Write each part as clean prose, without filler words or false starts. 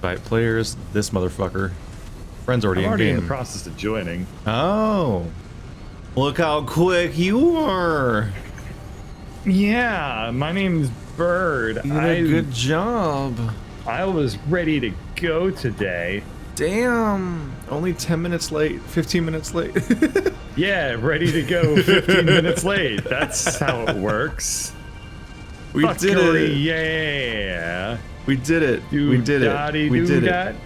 Invite players. This motherfucker. Friend's already in game. in the process of joining. Oh. Look how quick you are. Yeah, my name's Bird. You did a good job. I was ready to go today. Damn. Only 10 minutes late. 15 minutes late. Yeah, ready to go 15 minutes late. That's how it works. We did it. Yeah. We did it. We did it. We did it.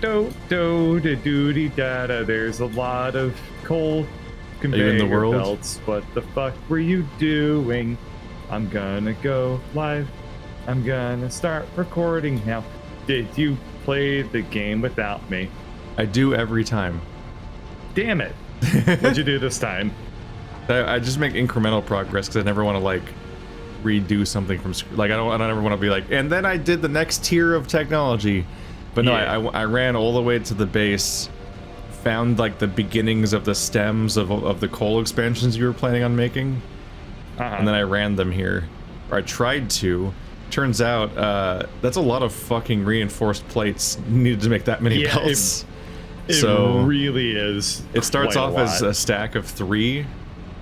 There's a lot of coal conveyor in the world? belts. What the fuck were you doing? I'm gonna go live. I'm gonna start recording now. Did you play the game without me? I do every time. Damn it. What'd you do this time? I just make incremental progress because I never want to like redo something from like I don't ever want to be like, and then I did the next tier of technology. But no, Yeah. I ran all the way to the base, found like the beginnings of the stems of the coal expansions you were planning on making, and then I ran them here, or I tried to. Turns out that's a lot of fucking reinforced plates needed to make that many belts. It really is. It starts off as a stack of 3,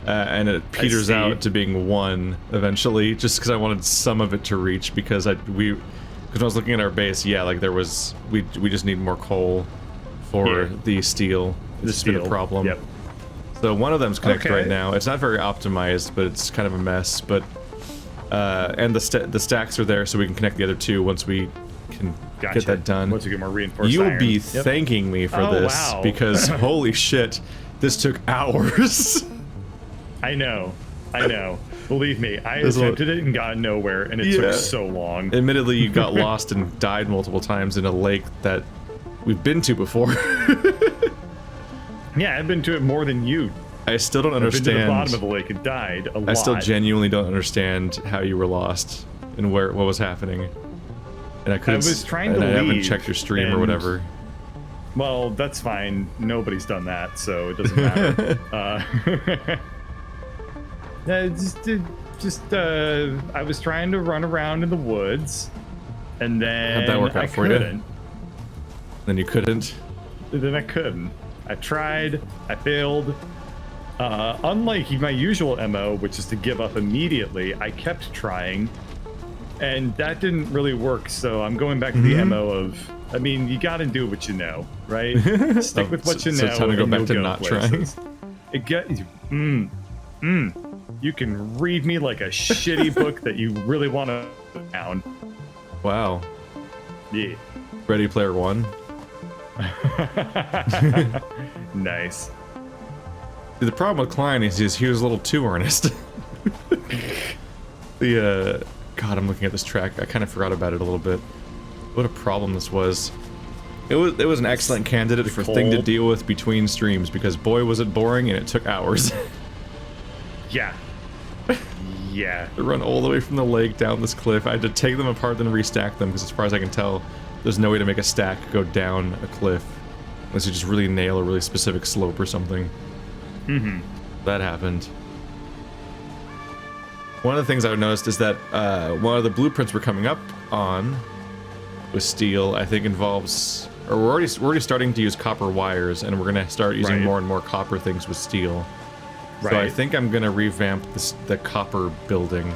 and it peters out to being 1 eventually. Just because I wanted some of it to reach, because when I was looking at our base, yeah, like there was we just need more coal for the steel. It's been a problem. Yep. So one of them's connected right now. It's not very optimized, but it's kind of a mess. But and the stacks are there, so we can connect the other 2 once we can get that done. Once we get more reinforced You'll iron. be thanking me for this because holy shit, this took hours. I know. Believe me, I attempted it and got nowhere, and it took so long. Admittedly, you got lost and died multiple times in a lake that we've been to before. Yeah, I've been to it more than you. I still don't understand. I've been to the bottom of the lake and died a lot. I still genuinely don't understand how you were lost and what was happening. And I was trying to leave. I haven't leave, checked your stream or whatever. Well, that's fine. Nobody's done that, so it doesn't matter. I was trying to run around in the woods, and then how'd that work out for you? Then you couldn't? Then I couldn't. I tried. I failed. Unlike my usual MO, which is to give up immediately, I kept trying, and that didn't really work, so I'm going back to the MO of, I mean, you gotta do what you know, right? Stick with what you know, it's time to go back to not places. Trying. You can read me like a shitty book that you really want to put down. Wow. Yeah. Ready Player One. Nice. See, the problem with Klein is he was a little too earnest. God, I'm looking at this track. I kind of forgot about it a little bit. What a problem this was. It was an excellent candidate for thing to deal with between streams, because boy was it boring and it took hours. Yeah. Yeah. To run all the way from the lake down this cliff. I had to take them apart then restack them, because as far as I can tell, there's no way to make a stack go down a cliff unless you just really nail a really specific slope or something. That happened. One of the things I've noticed is that one of the blueprints we're coming up on with steel, I think, involves, or we're already starting to use copper wires, and we're gonna start using more and more copper things with steel. So I think I'm gonna revamp the copper building,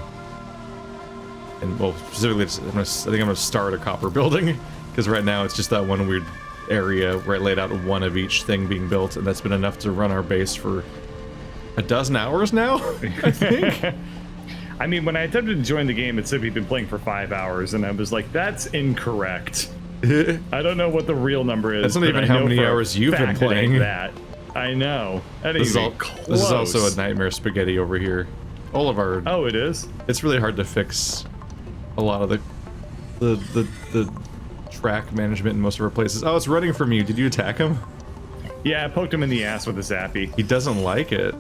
and well, specifically, I think I'm gonna start a copper building, because right now it's just that one weird area where I laid out one of each thing being built, and that's been enough to run our base for a dozen hours now, I think. I mean, when I attempted to join the game, it said we've been playing for 5 hours, and I was like, that's incorrect. I don't know what the real number is. That's not even how many hours you've been playing. That. I know. This is also a nightmare spaghetti over here. All of our... Oh, it is? It's really hard to fix a lot of the track management in most of our places. Oh, it's running from you. Did you attack him? Yeah, I poked him in the ass with a zappy. He doesn't like it.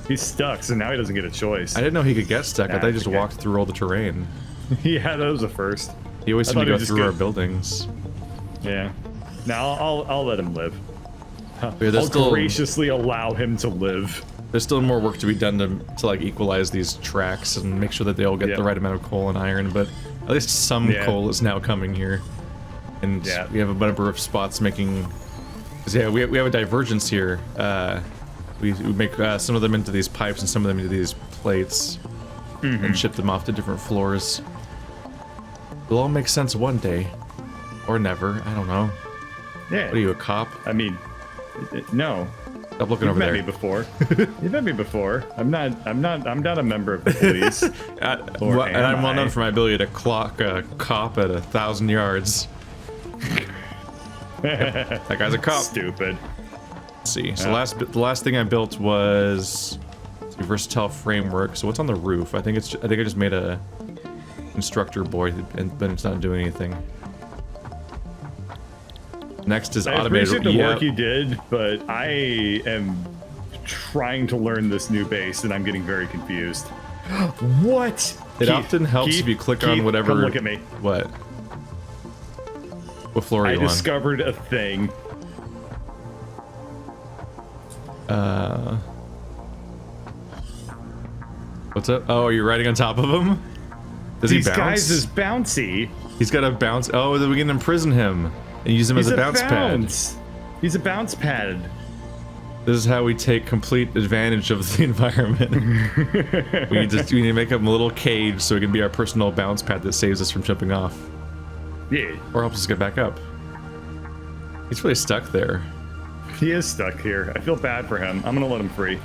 He's stuck, so now he doesn't get a choice. I didn't know he could get stuck. I thought he just walked through all the terrain. Yeah, that was a first. He always seemed to go through our buildings. Yeah. Now I'll let him live. Yeah, I'll graciously allow him to live. There's still more work to be done to like equalize these tracks and make sure that they all get the right amount of coal and iron, but at least some coal is now coming here. And Yeah. we have a number of spots making... 'cause, yeah, we have a divergence here. We make some of them into these pipes and some of them into these plates. And ship them off to different floors. It'll all make sense one day. Or never, I don't know. Yeah. What are you, a cop? I mean, no. Stop looking You've over met there. me before. You've met me before. I'm not a member of the police. And I'm well known for my ability to clock a cop at 1,000 yards. That guy's a cop. Stupid. Let's see. So the last thing I built was a versatile framework. So what's on the roof? I think I just made a constructor board, but it's not doing anything. Next is I automated. appreciate the work you did, but I am trying to learn this new base, and I'm getting very confused. What? It often helps if you click on whatever. Come look at me. What? What floor are you I discovered a thing. What's up? Oh, are you riding on top of him? Does These he bounce? guys is bouncy. He's got a bounce. Oh, then we can imprison him and use him as a bounce pad. He's a bounce pad. This is how we take complete advantage of the environment. we need to make him a little cage so he can be our personal bounce pad that saves us from jumping off. Yeah. Or helps us get back up. He's really stuck there. He is stuck here. I feel bad for him. I'm gonna let him free.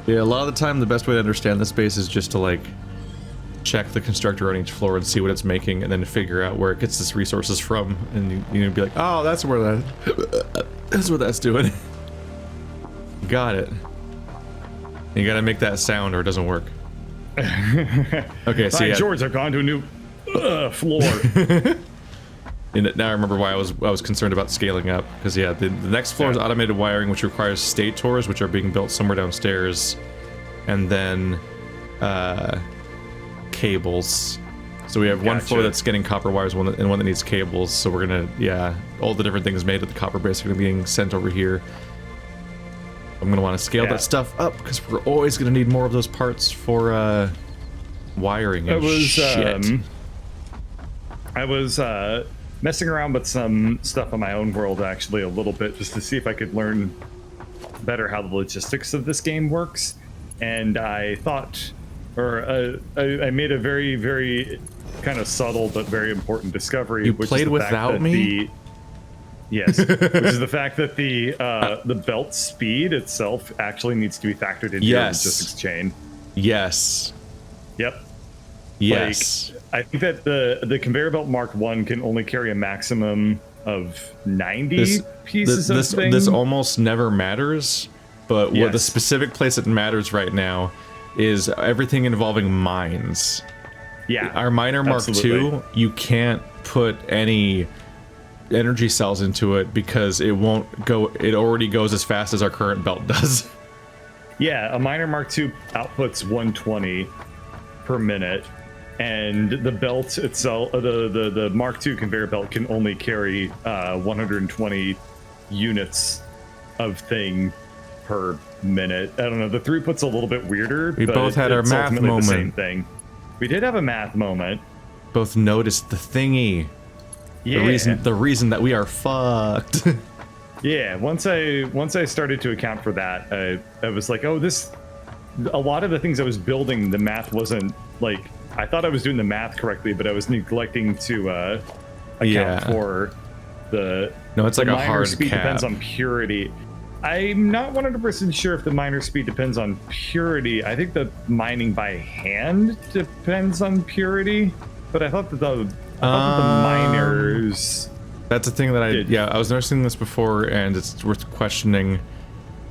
Yeah, a lot of the time the best way to understand the space is just to like check the constructor on each floor and see what it's making and then figure out where it gets its resources from, and you be like, oh, that's where that's doing. Got it. You gotta make that sound or it doesn't work. Okay, so yeah. George, I've gone to a new floor. And now I remember why I was concerned about scaling up, because yeah, the next floor is automated wiring, which requires state tours, which are being built somewhere downstairs, and then cables. So we have one floor that's getting copper wires, and one that needs cables. So we're gonna, all the different things made at the copper base are gonna be being sent over here. I'm gonna want to scale that stuff up because we're always gonna need more of those parts for wiring and shit. I was messing around with some stuff on my own world actually a little bit just to see if I could learn better how the logistics of this game works, and I thought, or I made a very, very kind of subtle but very important discovery. You played without me? Yes, which is the fact that the belt speed itself actually needs to be factored into your logistics chain. Yes. Yep. Yes. Like, I think that the conveyor belt Mark 1 can only carry a maximum of 90 pieces of things. This almost never matters, but what the specific place that matters right now is everything involving mines. Yeah. Our miner Mark II, you can't put any energy cells into it because it won't go. It already goes as fast as our current belt does. Yeah, a miner Mark II outputs 120 per minute, and the belt itself, the Mark II conveyor belt can only carry 120 units of thing per minute. I don't know. The throughput's a little bit weirder. We both had our math moment. The same thing. We did have a math moment. Both noticed the thingy. Yeah. The reason that we are fucked. Yeah. Once I started to account for that, I was like, oh, a lot of the things I was building, the math wasn't like, I thought I was doing the math correctly, but I was neglecting to account for the. No, it's like a hard speed cap. Depends on purity. I'm not 100% sure if the miner speed depends on purity. I think the mining by hand depends on purity, but I thought that the miners. That's a thing that I was noticing this before, and it's worth questioning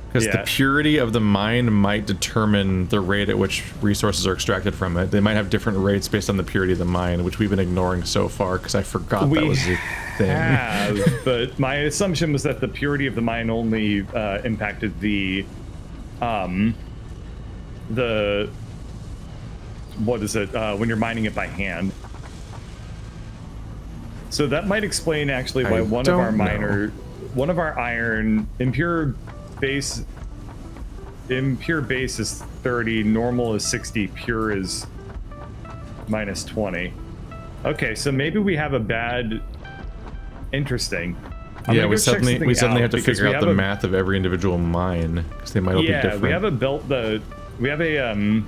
because the purity of the mine might determine the rate at which resources are extracted from it. They might have different rates based on the purity of the mine, which we've been ignoring so far because I forgot that was a thing. But my assumption was that the purity of the mine only impacted the what is it when you're mining it by hand. So that might explain actually why one of our iron impure base is 30, normal is 60, pure is minus 20. Okay, so maybe we have a bad Interesting. Yeah, we suddenly have to figure out the math of every individual mine because they might all be different. Yeah, we haven't built the. We have a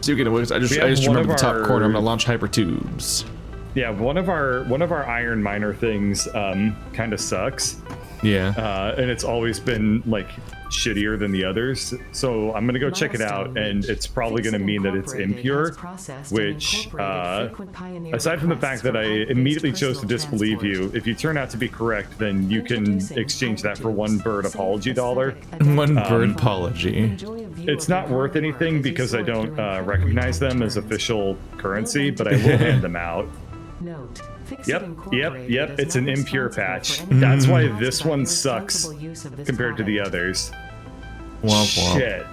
So you can. I just remember the top corner. I'm gonna launch hyper tubes. Yeah, one of our iron miner things kind of sucks. Yeah. And it's always been like shittier than the others. So I'm gonna go check it out, and it's probably gonna mean that it's impure, which aside from the fact that I immediately chose to disbelieve you, if you turn out to be correct, then you can exchange that for one bird apology dollar. One bird apology. It's not worth anything because I don't recognize them as official currency, but I will hand them out. Yep. It's an impure patch. That's why this one sucks compared to the others. Womp womp. Shit.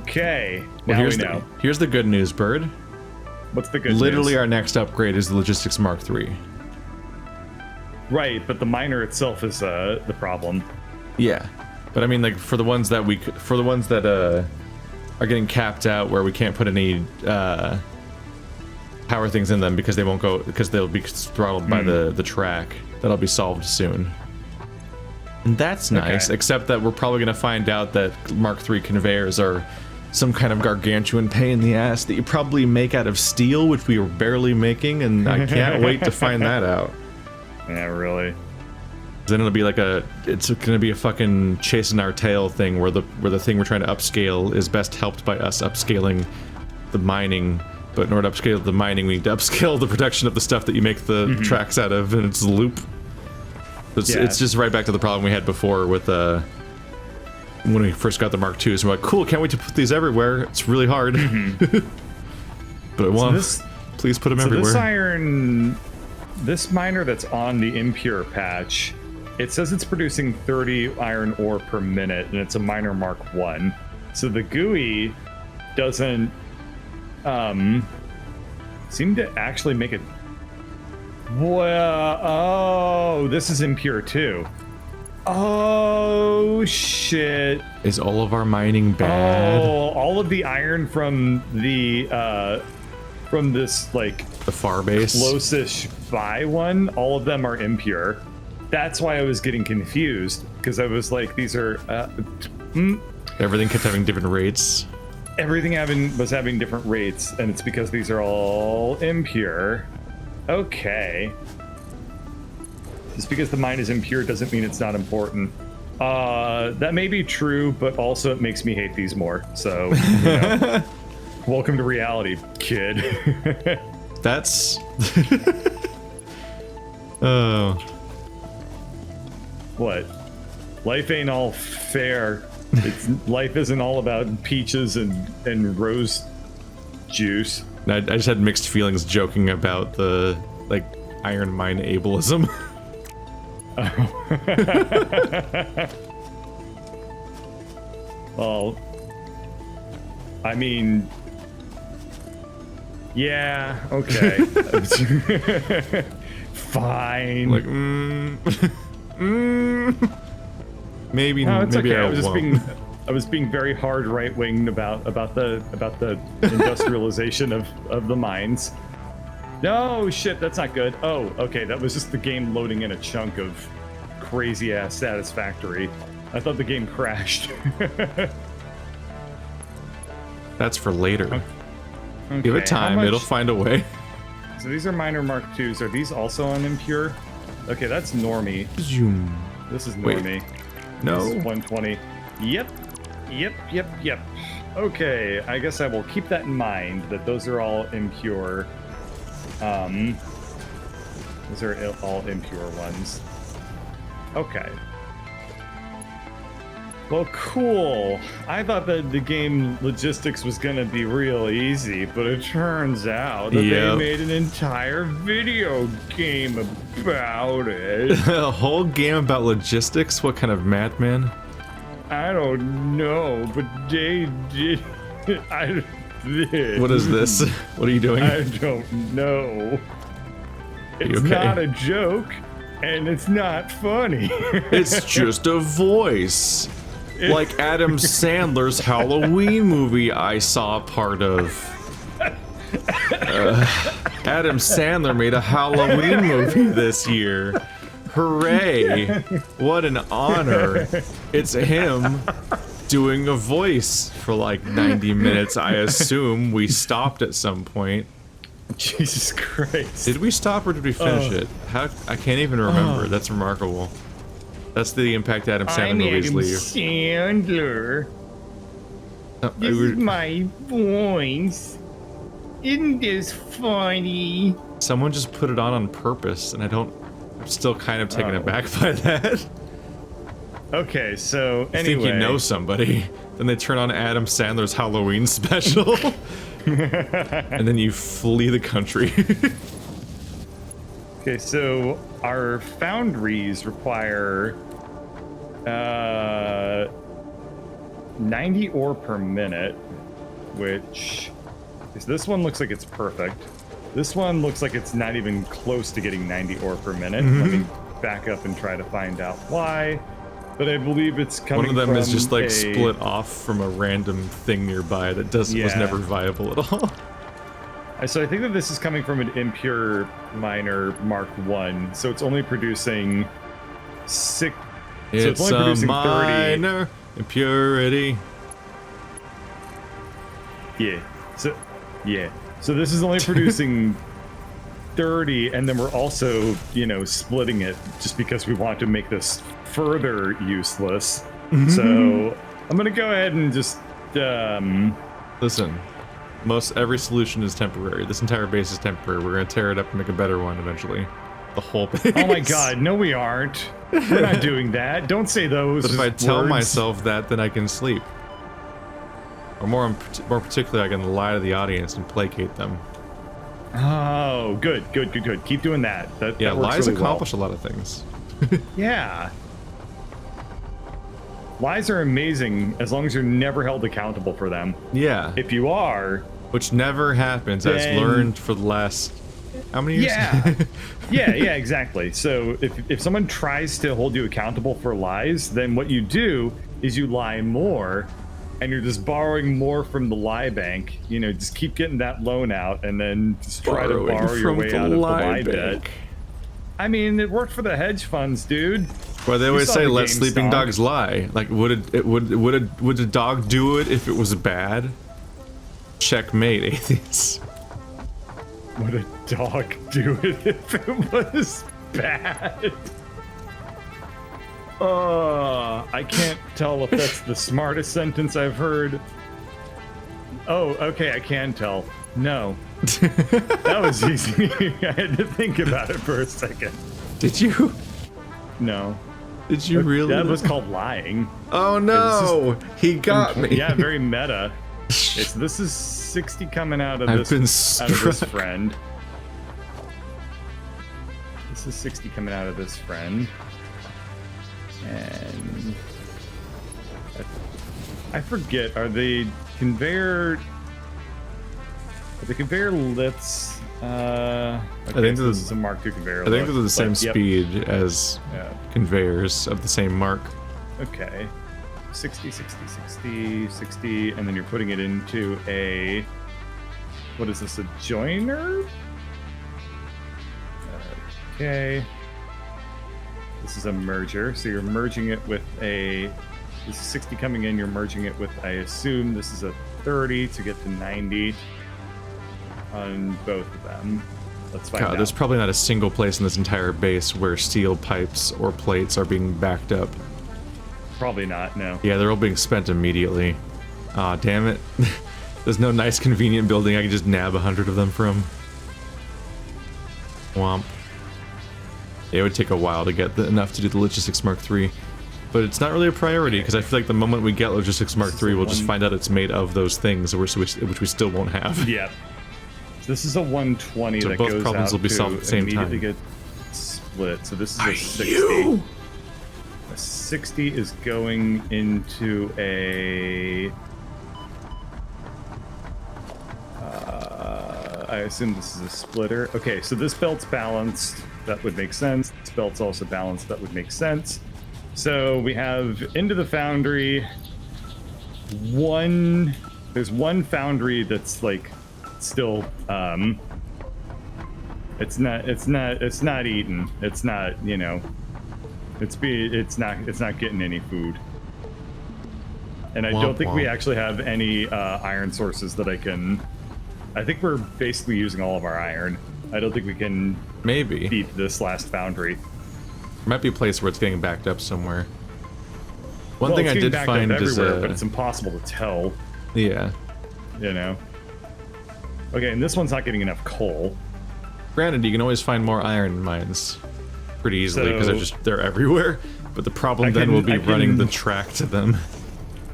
Okay. Well, now we know. Here's the good news, Bird. What's the good news? Literally, our next upgrade is the Logistics Mark III. Right, but the miner itself is the problem. Yeah, but I mean, like for the ones that are getting capped out, where we can't put any power things in them because they won't go, because they'll be throttled by the track. That'll be solved soon. And that's nice, except that we're probably going to find out that Mark III conveyors are some kind of gargantuan pain in the ass that you probably make out of steel, which we are barely making, and I can't wait to find that out. Yeah, really. Then it'll be like it's gonna be a fucking chasing our tail thing where the thing we're trying to upscale is best helped by us upscaling the mining. But in order to upscale the mining, we need to upscale the production of the stuff that you make the tracks out of, and it's a loop. It's just right back to the problem we had before with when we first got the Mark IIs. We're like, cool, can't wait to put these everywhere. It's really hard. But please put them everywhere. This miner that's on the impure patch, it says it's producing 30 iron ore per minute, and it's a miner Mark I. So the GUI doesn't seem to actually make it. Well, oh, this is impure too. Oh shit! Is all of our mining bad? Oh, all of the iron from this like the far base closest by one, all of them are impure. That's why I was getting confused, because I was like, these are everything kept having different rates. Everything was having different rates, and it's because these are all impure. Okay. Just because the mine is impure doesn't mean it's not important. That may be true, but also it makes me hate these more. So, you know, welcome to reality, kid. That's... Oh. What? Life ain't all fair. Life isn't all about peaches and rose juice. I just had mixed feelings joking about the, like, iron mine ableism. Well, I mean, yeah, okay. Fine. Like, maybe. No, it's maybe okay. I was being very hard right-winged about the industrialization of the mines. No, shit, that's not good. Oh, okay, that was just the game loading in a chunk of crazy-ass Satisfactory. I thought the game crashed. That's for later. Okay. Give it time, it'll find a way. So these are minor Mark IIs. Are these also on impure? Okay, that's normie. Zoom. This is normie. No. This is 120. Yep. Okay, I guess I will keep that in mind, that those are all impure. Those are all impure ones. Okay. Well, cool. I thought that the game logistics was gonna be real easy, but it turns out that they made an entire video game about it. A whole game about logistics? What kind of madman? I don't know, but they did. I did. What is this? What are you doing? I don't know. It's not a joke, and it's not funny. It's just a voice. Like Adam Sandler's Halloween movie I saw part of. Adam Sandler made a Halloween movie this year. Hooray! What an honor. It's him doing a voice for like 90 minutes, I assume. We stopped at some point. Jesus Christ. Did we stop or did we finish it? How I can't even remember. That's remarkable. That's the impact Adam Sandler movies leave. Sandler. This is my voice. Isn't this funny? Someone just put it on purpose, and I'm still kind of taken aback by that. Okay, so anyway. I think you know somebody. Then they turn on Adam Sandler's Halloween special. And then you flee the country. Okay, so our foundries require 90 ore per minute, which is, this one looks like it's perfect. This one looks like it's not even close to getting 90 ore per minute. Let me back up and try to find out why. But I believe it's coming from one of them is just like split off from a random thing nearby that was never viable at all. So I think that this is coming from an impure miner Mark 1. So it's only producing 6. It's only producing a minor impurity. Yeah. So this is only producing 30, and then we're also, splitting it just because we want to make this further useless. So I'm gonna go ahead and just listen. Every solution is temporary. This entire base is temporary. We're gonna tear it up and make a better one eventually. The whole base. Oh my god, no we aren't. We're not doing that. Don't say those. But if I tell words. myself that, then I can sleep. Or more particularly, I can lie to the audience and placate them. Oh, good. Keep doing that. That works lies really accomplish a lot of things. Yeah. Lies are amazing as long as you're never held accountable for them. Yeah. If you are... Which never happens, as learned for the last... How many years? Yeah, exactly. So if someone tries to hold you accountable for lies, then what you do is you lie more, and you're just borrowing more from the lie bank. Just keep getting that loan out, and then just try to borrow your way out of the lie debt. I mean, it worked for the hedge funds, dude. Well, they always say, "Let sleeping dogs lie." Like, would a dog do it if it was bad? Checkmate, atheists. Would a dog do it if it was bad? I can't tell if that's the smartest sentence I've heard. Oh, okay, I can tell. No. That was easy. I had to think about it for a second. Did you? No. Did you really? That was called lying. Oh no! He got me. Yeah, very meta. This is 60 coming out of this friend. This is 60 coming out of this friend. And I forget, are the conveyor lifts okay, I think this is a Mark II conveyor lift. I think they're the same speed as conveyors of the same mark. Okay. 60, 60, 60, 60, and then you're putting it into a... What is this, a joiner? Okay. This is a merger, so you're merging it with a... This is 60 coming in, you're merging it with, I assume, this is a 30 to get to 90 on both of them. Let's find out. There's probably not a single place in this entire base where steel pipes or plates are being backed up. Probably not, no. Yeah, they're all being spent immediately. Aw, damn it. There's no nice convenient building I can just nab 100 of them from. Womp. It would take a while to get enough to do the Logistics Mark III. But it's not really a priority, because I feel like the moment we get Logistics Mark III, we'll just find out it's made of those things, which we still won't have. Yeah. So this is a 120 so that both goes problems out will be solved at the same time. Get split. So this is a 60. A 60 is going into a... I assume this is a splitter. Okay, so this belt's balanced. That would make sense. This belt's also balanced. That would make sense. So we have into the foundry. There's one foundry that's like still It's not eating. It's not, you know. It's not getting any food. And I don't think we actually have any iron sources that I can. I think we're basically using all of our iron. I don't think we can maybe beat this last foundry. Might be a place where it's getting backed up somewhere. One thing I did find is but it's impossible to tell. Yeah. You know. Okay, and this one's not getting enough coal. Granted, you can always find more iron mines pretty easily because they're everywhere. But the problem then will be running the track to them.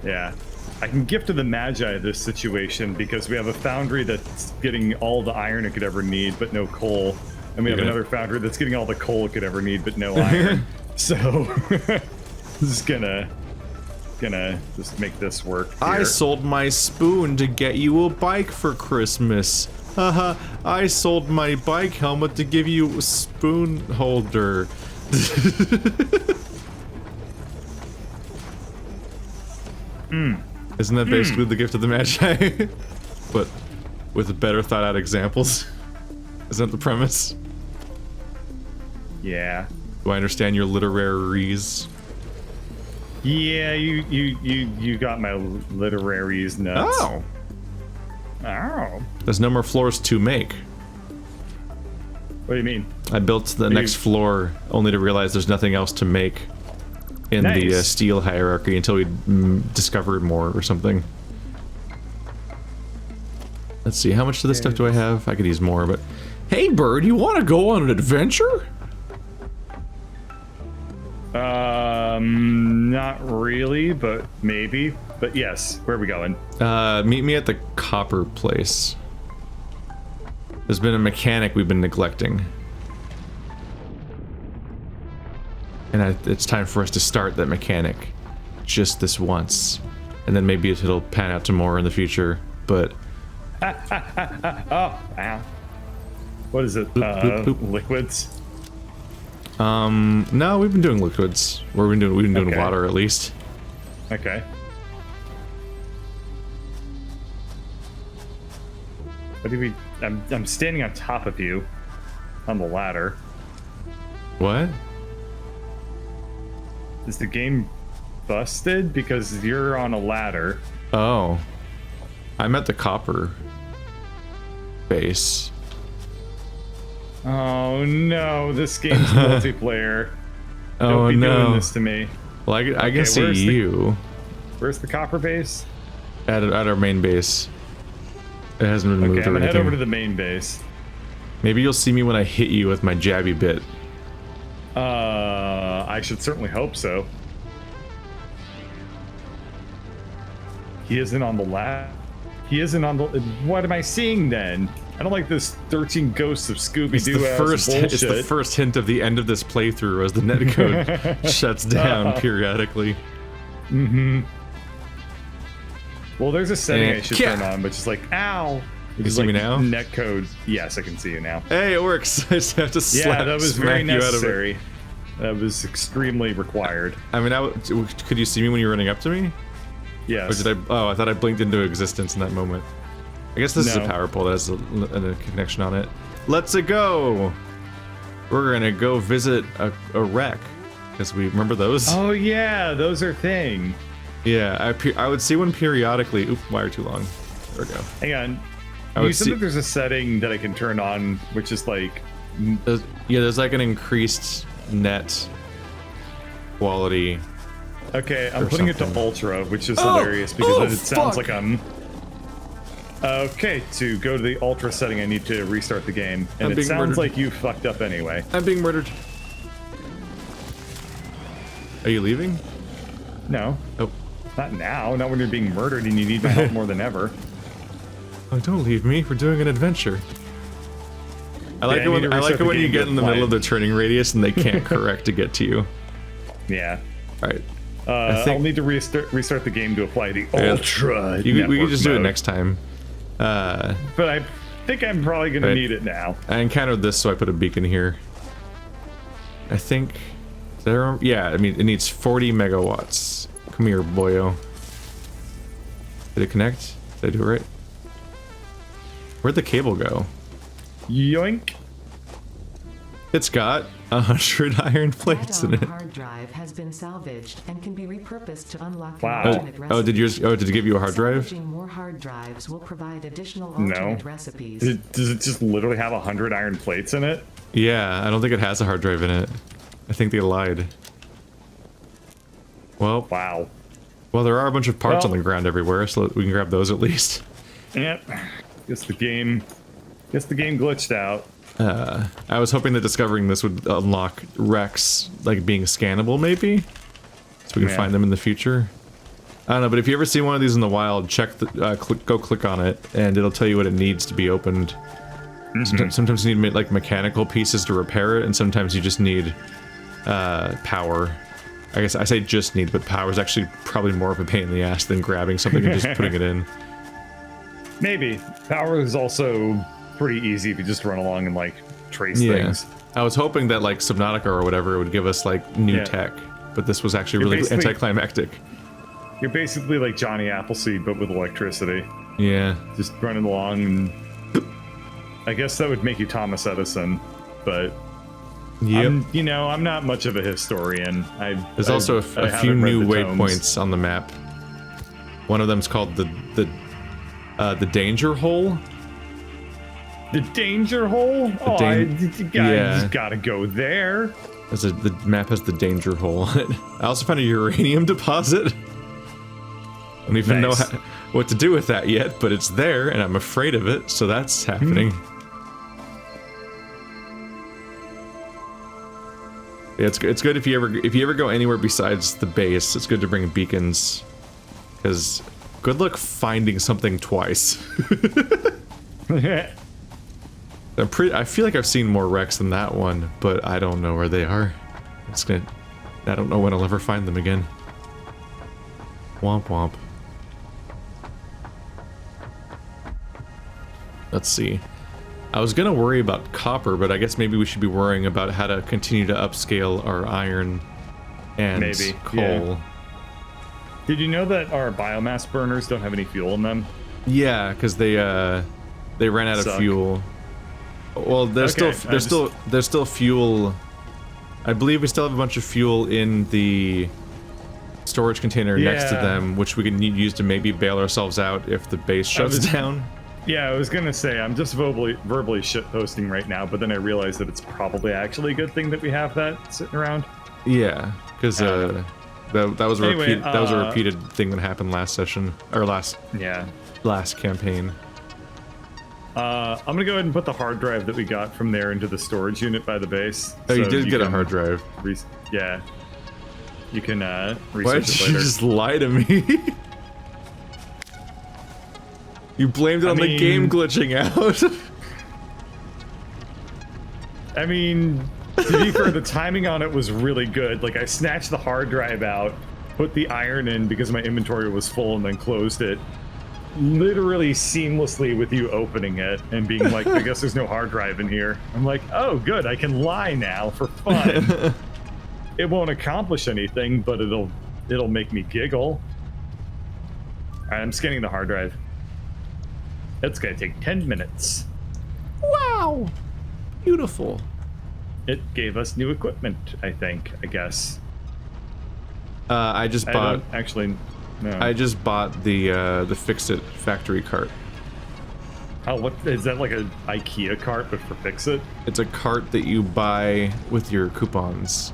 Yeah. I can give to the Magi this situation because we have a foundry that's getting all the iron it could ever need, but no coal. And we have another foundry that's getting all the coal it could ever need, but no iron. So, this is gonna just make this work here. I sold my spoon to get you a bike for Christmas. Haha, I sold my bike helmet to give you a spoon holder. Isn't that basically the gift of the Magi? But with better thought out examples? Isn't that the premise? Yeah. Do I understand your literaries? Yeah, you got my literaries nuts. Oh. Oh. There's no more floors to make. What do you mean? I built the next floor only to realize there's nothing else to make in the steel hierarchy until we discovered more or something. Let's see, how much of this stuff do I have? I could use more, but... Hey, bird, you want to go on an adventure? Not really, but maybe. But yes, where are we going? Meet me at the copper place. There's been a mechanic we've been neglecting. And it's time for us to start that mechanic. Just this once. And then maybe it'll pan out to more in the future, but... Oh, wow. What is it? Boop, boop, boop. Liquids? No, we've been doing liquids. We've been doing water at least. Okay. What do we... I'm standing on top of you. On the ladder. What? Is the game busted? Because you're on a ladder. Oh. I'm at the copper base. Oh no, this game's multiplayer. Oh, Don't be no. doing this to me. Well, I can see you. Where's the copper base? At our main base. It hasn't been moved Okay, I'm or gonna head anything. over to the main base. Maybe you'll see me when I hit you with my jabby bit. I should certainly hope so. He isn't on the lab. He isn't on the... What am I seeing then? I don't like this 13 Ghosts of Scooby-Doo bullshit. It's the first hint of the end of this playthrough as the netcode shuts down periodically. Mm-hmm. Well, there's a setting I should turn on, which is like, ow! You can see me now? Netcode. Yes, I can see you now. Hey, it works. I just have to that was very necessary. Out of it. That was extremely required. I mean, could you see me when you were running up to me? Yes. Or did I? Oh, I thought I blinked into existence in that moment. I guess this is a power pole that has a connection on it. Let's go! We're gonna go visit a wreck. Because we remember those? Oh yeah, those are thing. Yeah, I would see one periodically. Oop, wire too long. There we go. Hang on. You said that there's a setting that I can turn on, which is like... there's like an increased net quality. Okay, I'm putting it to ultra, which is hilarious because it sounds like I'm... Okay, to go to the ultra setting, I need to restart the game. And it sounds like you fucked up anyway. I'm being murdered. Are you leaving? No. Oh. Not now. Not when you're being murdered and you need my help more than ever. Oh, don't leave me. We're doing an adventure. I like it when you get in the middle of the turning radius and they can't correct to get to you. Yeah. All right. I'll need to restart the game to apply the ultra. We can just do it next time. But I think I'm probably going to need it now. I encountered this, so I put a beacon here. I think there. Yeah, I mean it needs 40 megawatts. Come here, boyo. Did it connect? Did I do it right? Where'd the cable go? Yoink. It's got 100 iron plates in That it. hard drive has been salvaged and can be repurposed to unlock Wow. alternate recipes. Oh, did it give you a hard drive? Salvaging more hard drives will provide additional No. alternate recipes. Does it just literally have 100 iron plates in it? Yeah, I don't think it has a hard drive in it. I think they lied. Well, Wow. well, there are a bunch of parts Well- on the ground everywhere, so we can grab those at least. Yep. Guess the game glitched out. I was hoping that discovering this would unlock wrecks, like being scannable, maybe, so we can Yeah. find them in the future. I don't know, but if you ever see one of these in the wild, check the go click on it, and it'll tell you what it needs to be opened. Sometimes you need like mechanical pieces to repair it, and sometimes you just need power. I guess I say just need, but power is actually probably more of a pain in the ass than grabbing something and just putting it in. Maybe. Power is also pretty easy if you just run along and like trace things. I was hoping that like Subnautica or whatever would give us like new Yeah. tech, but this was actually You're really basically- anticlimactic. You're basically like Johnny Appleseed, but with electricity. Yeah. Just running along, and I guess that would make you Thomas Edison, but Yep. I'm not much of a historian. There's also a I few haven't read new the tomes. waypoints on the map. One of them's called the danger hole. The danger hole? You just gotta go there. The map has the danger hole on it. I also found a uranium deposit. I don't even Nice. know what to do with that yet, but it's there, and I'm afraid of it, so that's happening. Yeah, it's good if you ever go anywhere besides the base. It's good to bring beacons, because good luck finding something twice. I feel like I've seen more wrecks than that one, but I don't know where they are. I don't know when I'll ever find them again. Womp womp. Let's see. I was gonna worry about copper, but I guess maybe we should be worrying about how to continue to upscale our iron and Maybe, coal. yeah. Did you know that our biomass burners don't have any fuel in them? Yeah, because they ran out of Suck. fuel. Well, there's Okay, there's still fuel. I believe we still have a bunch of fuel in the storage container next to Yeah. them, which we can use to maybe bail ourselves out if the base shuts down. Yeah, I was gonna say, I'm just verbally shitposting right now, but then I realized that it's probably actually a good thing that we have that sitting around. Yeah, because that was a Anyway, that was a repeated thing that happened last session or last Yeah. campaign. I'm gonna go ahead and put the hard drive that we got from there into the storage unit by the base. Oh, you so did get a can hard drive. Yeah. You can Why research did it you later. just lie to me? You blamed it on the game glitching out. I mean, to be fair, the timing on it was really good. Like, I snatched the hard drive out, put the iron in because my inventory was full, and then closed it. Literally seamlessly with you opening it and being like, I guess there's no hard drive in here. I'm like, oh, good, I can lie now for fun. It won't accomplish anything, but it'll make me giggle. All right, I'm scanning the hard drive. It's gonna take 10 minutes. Wow, beautiful. It gave us new equipment, I guess. I just I bought. don't actually know. I just bought the FICSIT factory cart. Oh, what is that, like a IKEA cart but for FICSIT? It's a cart that you buy with your coupons.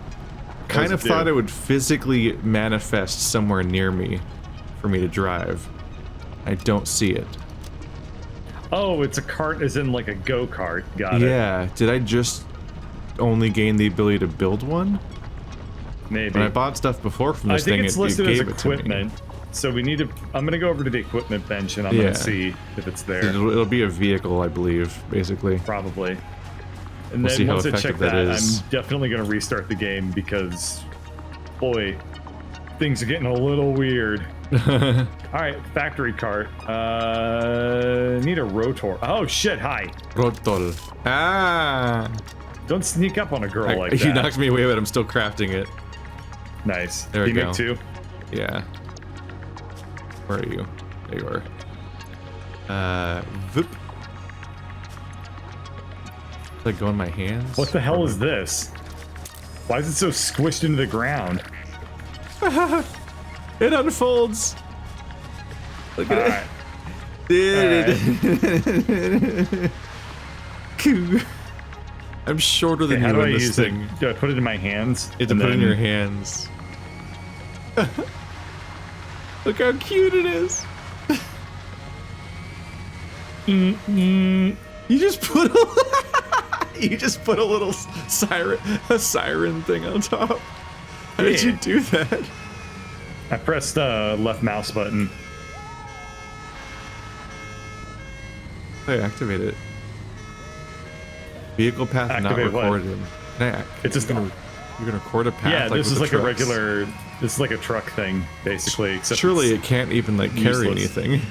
Kind of does it thought do? it would physically manifest somewhere near me for me to drive. I don't see it. Oh, it's a cart as in like a go-kart. Got it. Yeah, did I just only gain the ability to build one? Maybe. When I bought stuff before from I this think thing, it's it listed as gave it to me. equipment. So we need to. I'm gonna go over to the equipment bench and I'm Yeah. gonna see if it's there. It'll be a vehicle, I believe, basically. Probably. And We'll then see how once I check effective that that, is. I'm definitely gonna restart the game because, boy, things are getting a little weird. All right, factory cart. Need a rotor. Oh shit! Hi. Rotol. Ah! Don't sneak up on a girl like that. He knocked me away, but I'm still crafting it. Nice. There we you go. make two. Yeah. Where are you? There you are. Voop. Like go in my hands. What the hell is this? Why is it so squished into the ground? It unfolds. Look at Alright. it. I'm shorter than How you do I in this use thing. it? Do I put it in my hands? You have to And put it in then- your hands. Look how cute it is. You just put a little siren thing on top. How did you do that? I pressed left mouse button. I activate it. Vehicle path Activate not what? recorded. It's just you're gonna record a path. yeah. like This with is the like trucks? a regular. This is like a truck thing, basically. Except Surely it's- it can't even like carry useless. anything.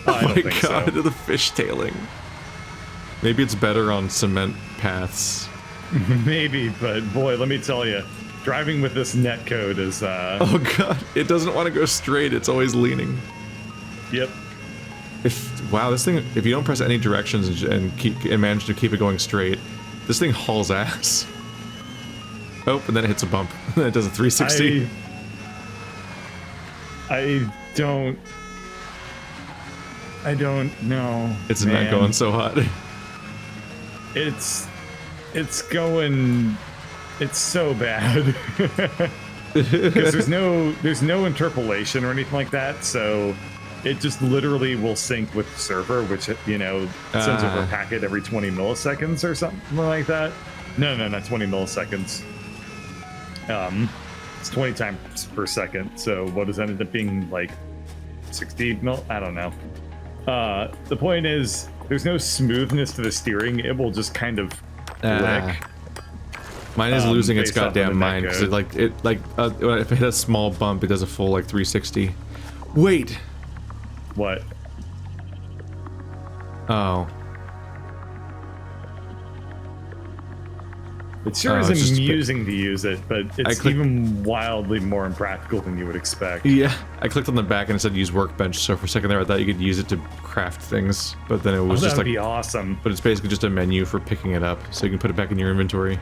I Oh don't my think god, so. the fishtailing. Maybe it's better on cement paths. Maybe, but boy, let me tell you, driving with this net code is. Oh god, it doesn't want to go straight. It's always leaning. Yep. Wow, this thing. If you don't press any directions and manage to keep it going straight, this thing hauls ass. Oh, and then it hits a bump. Then it does a 360. I don't know. It's not man. going so hot. It's going. It's so bad because there's no interpolation or anything like that. So it just literally will sync with the server, which sends over a packet every 20 milliseconds or something like that. No, not 20 milliseconds. It's 20 times per second. So what does that end up being, like 60 mil? I don't know. The point is, there's no smoothness to the steering. It will just kind of flick. Mine is losing its based off of the goddamn mind net because if it hit a small bump, it does a full like 360. Wait. What? Oh. It sure Oh, is it's just a bit- amusing to use it, but it's clicked- even wildly more impractical than you would expect. Yeah. I clicked on the back and it said use workbench. So for a second there, I thought you could use it to craft things, but then it was That just would like. be awesome. But it's basically just a menu for picking it up, so you can put it back in your inventory.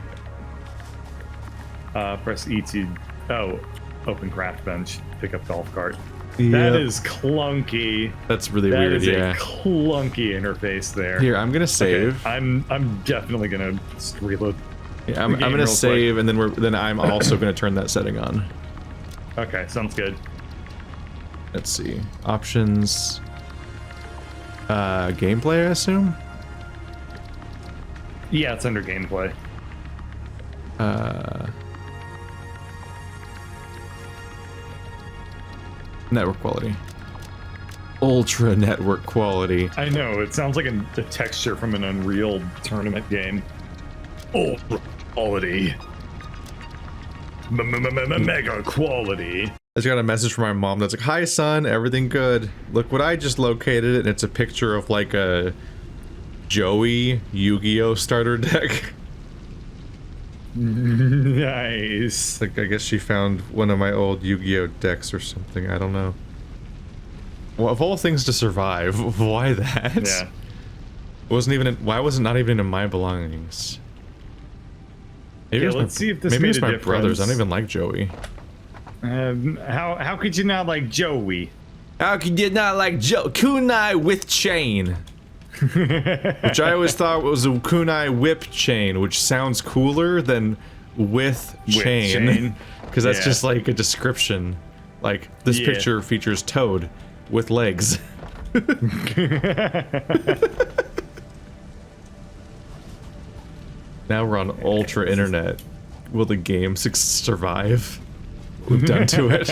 Press E to open craft bench, pick up golf cart. Yep. That is clunky. That's really That weird. is Yeah. a clunky interface there. Here, I'm gonna Okay, save. I'm definitely gonna just reload. Yeah, I'm game gonna real save, and then I'm also gonna turn that setting on. Okay, sounds good. Let's see. Options. Gameplay, I assume? Yeah, it's under gameplay. Network quality. Ultra network quality. I know, it sounds like a texture from an Unreal tournament game. Ultra quality. Mega quality. I just got a message from my mom that's like, "Hi son, everything good? Look what I just located," and it's a picture of like a Joey Yu-Gi-Oh starter deck. Nice. Like, I guess she found one of my old Yu-Gi-Oh decks or something. I don't know. Well, of all things to survive, why that? Yeah. It wasn't even. Why was it not even in my belongings? Maybe Yeah, it was let's see if this maybe made it's a my difference. brothers. I don't even like Joey. How could you not like Joey? How could you not like kunai with chain? Which I always thought was a kunai whip chain, which sounds cooler than with chain. Because that's Yeah. just like a description. Like, this Yeah. picture features Toad with legs. Now we're on ultra internet. Will the game survive? We've done to it.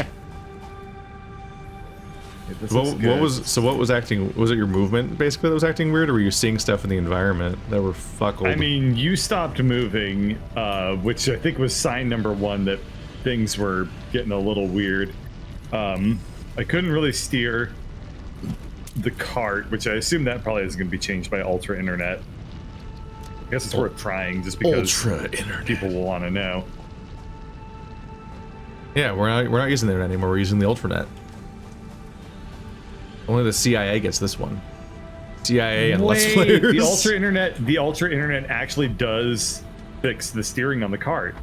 What was acting? Was it your movement basically that was acting weird, or were you seeing stuff in the environment that were fuckled? I mean, you stopped moving, which I think was sign number one that things were getting a little weird. I couldn't really steer the cart, which I assume that probably is going to be changed by Ultra Internet. I guess it's worth trying just because ultra internet. people will want to know. Yeah, we're not using the internet anymore. We're using the ultranet. Only the CIA gets this one. DIA and Let's Players. The Ultra Internet actually does fix the steering on the cart.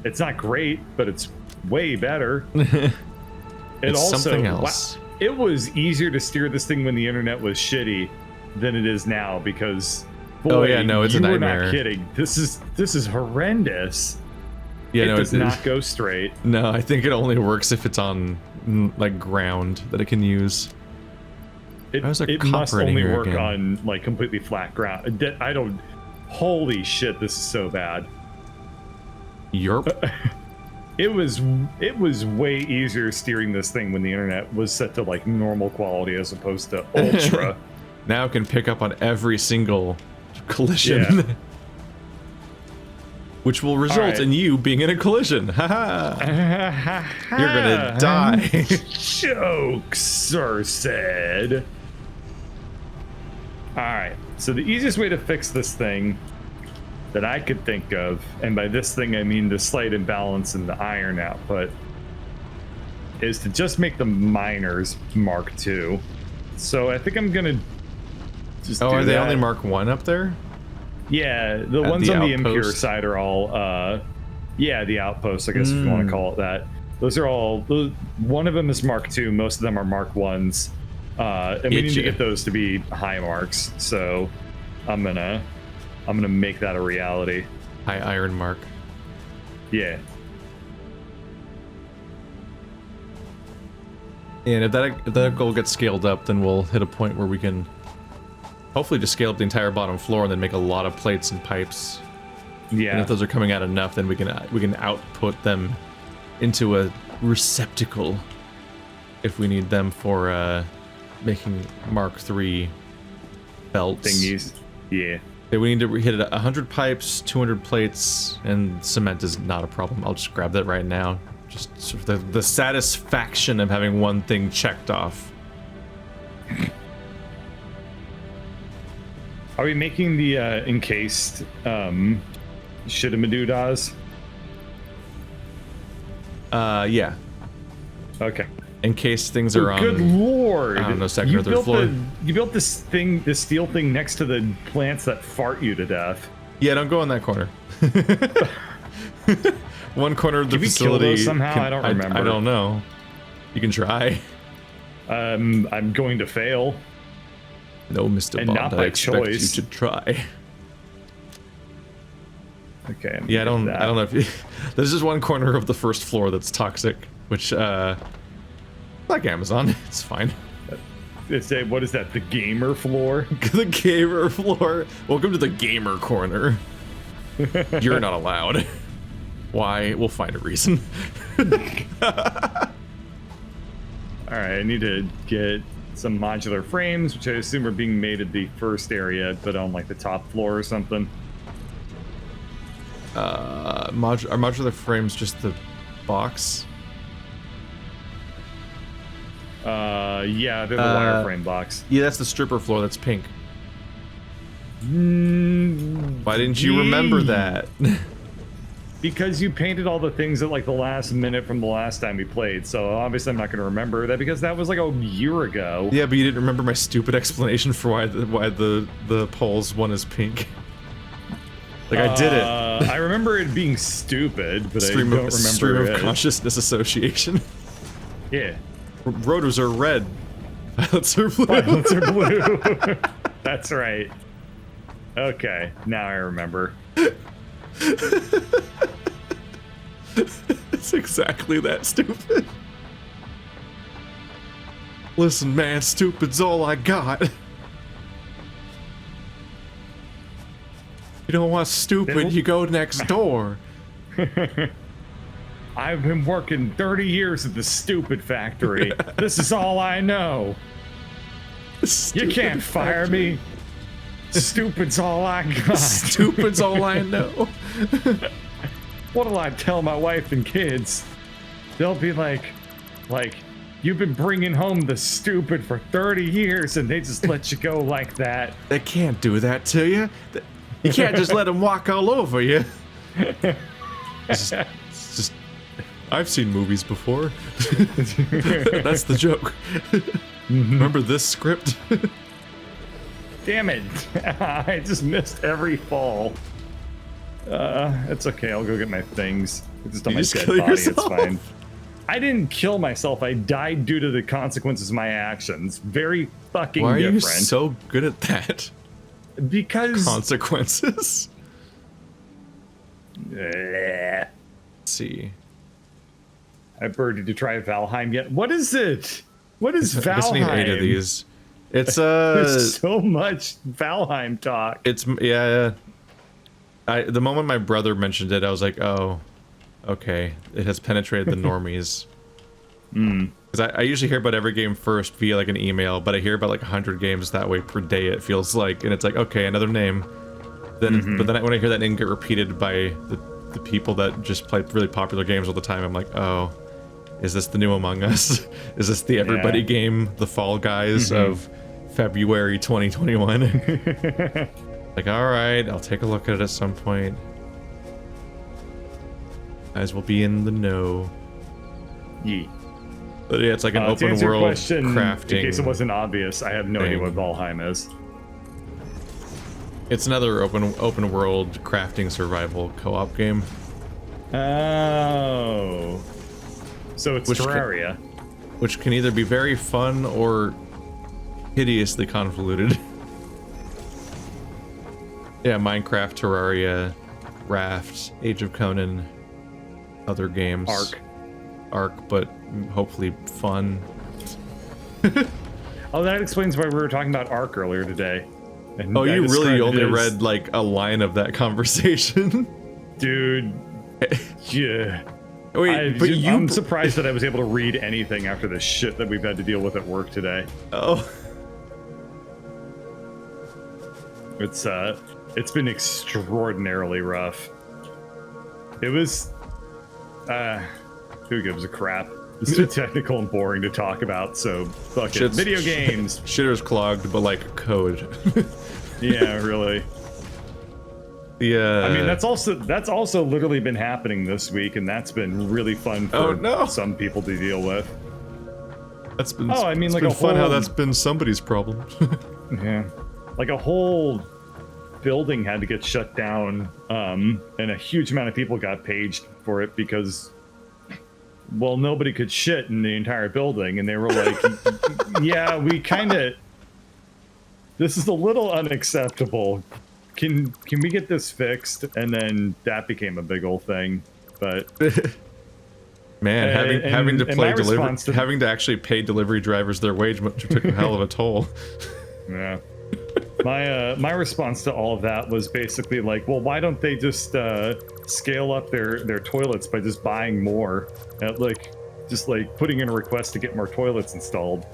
It's not great, but it's way better. It's also something else. It was easier to steer this thing when the internet was shitty than it is now because boy, it's a nightmare. We're not kidding. This is horrendous. Yeah, it does not go straight. No, I think it only works if it's on like ground that it can use. It must only work on like completely flat ground. I don't. Holy shit! This is so bad. Yerp. It was way easier steering this thing when the internet was set to like normal quality as opposed to ultra. Now it can pick up on every single collision. Yeah. Which will result in you being in a collision. Haha. You're gonna die. Jokes are said. Alright, so the easiest way to fix this thing that I could think of, and by this thing I mean the slight imbalance in the iron output, is to just make the miners Mark II. So I think I'm gonna just do are they that. only Mark 1 up there? Yeah, the ones on the impure side are all, the outposts, I guess if you want to call it that. Those are all, one of them is Mark II, most of them are Mark 1s. And we need to get those to be high marks, so I'm gonna make that a reality. High iron mark. Yeah. And if that goal gets scaled up, then we'll hit a point where we can hopefully just scale up the entire bottom floor and then make a lot of plates and pipes. Yeah. And if those are coming out enough, then we can output them into a receptacle if we need them for making Mark III belts. Thingies. Yeah. We need to hit 100 pipes, 200 plates, and cement is not a problem. I'll just grab that right now. Just sort of the satisfaction of having one thing checked off. Are we making the encased Shidamadudas? Yeah. Okay. In case things are on. Good lord! I don't know, second or third floor. You built this steel thing next to the plants that fart you to death. Yeah, don't go in that corner. One corner of the facility. facility. Kill those somehow? I don't remember. I don't know. You can try. I'm going to fail. No, Mr. And Bond, not I by expect choice. you to try. Okay. Yeah, I don't know if you, there's just one corner of the first floor that's toxic, which like Amazon, it's fine. It's what is that? The gamer floor? The gamer floor. Welcome to the gamer corner. You're not allowed. Why? We'll find a reason. Alright, I need to get some modular frames, which I assume are being made at the first area, but on like the top floor or something. Are modular frames just the box? Yeah, they're the wireframe box. Yeah, that's the stripper floor that's pink. Why didn't you remember that? Because you painted all the things at like the last minute from the last time we played, so obviously I'm not going to remember that because that was like a year ago. Yeah, but you didn't remember my stupid explanation for why the poles one is pink. Like I did it. I remember it being stupid, but I don't remember stream of it. consciousness association. Yeah. Rotors are red. Violets are blue. Violets are blue. That's right. Okay, now I remember. It's exactly that stupid. Listen, man, stupid's all I got. You don't want stupid, you go next door. I've been working 30 years at the stupid factory. This is all I know. You can't fire me. Stupid's all I got. Stupid's all I know. What'll I tell my wife and kids? They'll be like, you've been bringing home the stupid for 30 years and they just let you go like that. They can't do that to you. You can't just let them walk all over you. It's just I've seen movies before. That's the joke. Remember this script? Damn it. I just missed every fall. It's okay. I'll go get my things. It's just on You my just dead kill body. yourself? It's fine. I didn't kill myself. I died due to the consequences of my actions. Very fucking Why are different. you so good at that? Because Consequences. Bleh. Let's see. Bird, did you try Valheim yet? What is it? What is I just need 8 of Valheim? these. It's There's so much Valheim talk. It's yeah. The moment my brother mentioned it, I was like, oh, okay. It has penetrated the normies. Because I usually hear about every game first via like an email, but I hear about like 100 games that way per day. It feels like, and it's like, okay, another name. Then, but then when I hear that name get repeated by the people that just play really popular games all the time, I'm like, oh, is this the new Among Us? Is this the everybody game, the Fall Guys of February 2021? Like, all right, I'll take a look at it at some point. Guys will be in the know. Yee. But yeah, it's like an To open answer your world question, crafting. in case it wasn't obvious, I have no idea what thing. Valheim is. It's another open world crafting survival co-op game. Oh. So it's Terraria. Which can either be very fun or hideously convoluted. Yeah, Minecraft, Terraria, Raft, Age of Conan, other games. Ark, but hopefully fun. Oh, that explains why we were talking about Ark earlier today. And Oh, I you really described it only as- read like a line of that conversation? Dude. Yeah. Wait, but I'm surprised that I was able to read anything after the shit that we've had to deal with at work today. Oh. It's been extraordinarily rough. It was who gives a crap? It's too technical and boring to talk about, so fuck it. Video games. Shitter's clogged, but like code. Yeah, really. Yeah. I mean, that's also literally been happening this week, and that's been really fun for some people to deal with. That's been I mean, it's like been a fun how whole- that's been somebody's problem. Yeah. Like a whole building had to get shut down, and a huge amount of people got paged for it because, well, nobody could shit in the entire building, and they were like, yeah, we kind of, this is a little unacceptable. Can we get this fixed? And then that became a big old thing, but Man, having to and play my response to- having to actually pay delivery drivers their wage took a hell of a toll. yeah. My response to all of that was basically like, well, why don't they just scale up their toilets by just buying more, just putting in a request to get more toilets installed,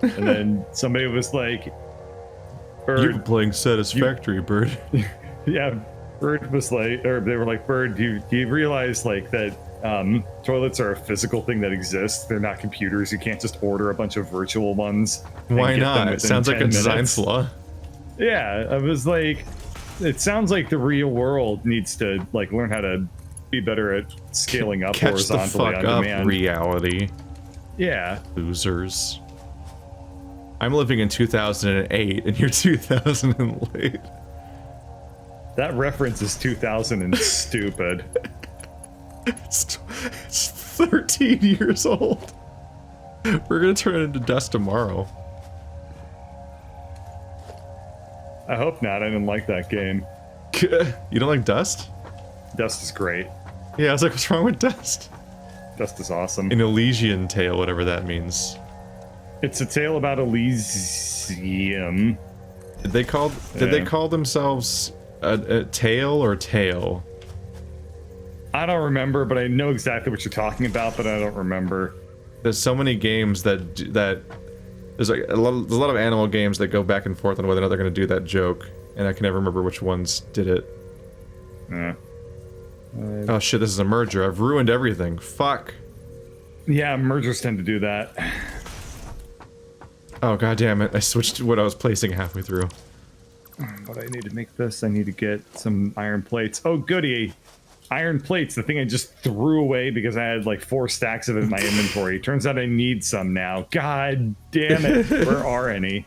and then somebody was like, You're Bird, playing Satisfactory, Bird. yeah, Bird was like, or they were like, Bird, do you realize like that toilets are a physical thing that exists? They're not computers. You can't just order a bunch of virtual ones. and Why get them not? It within sounds like 10 a design minutes. flaw. Yeah, I was like, it sounds like the real world needs to like learn how to be better at scaling up Catch the horizontally fuck on up, demand. reality. Yeah, Losers. I'm living in 2008 and you're 2000 and late. that reference is 2000 and stupid. It's 13 years old. We're gonna turn it into dust tomorrow. I hope not. I didn't like that game. You don't like Dust? Dust is great. Yeah, I was like, what's wrong with Dust? Dust is awesome. An Elysian tale, whatever that means. It's a tale about Elysium. Did they call themselves a tale or tale? I don't remember, but I know exactly what you're talking about, but I don't remember. There's so many games that there's like a lot of animal games that go back and forth on whether or not they're going to do that joke, and I can never remember which ones did it. Yeah. Oh shit, this is a merger. I've ruined everything. Fuck. Yeah, mergers tend to do that. Oh god damn it. I switched to what I was placing halfway through. But I need to make this. I need to get some iron plates. Oh, goody. Iron plates, the thing I just threw away because I had like 4 stacks of it in my inventory. Turns out I need some now. God damn it. Where are any?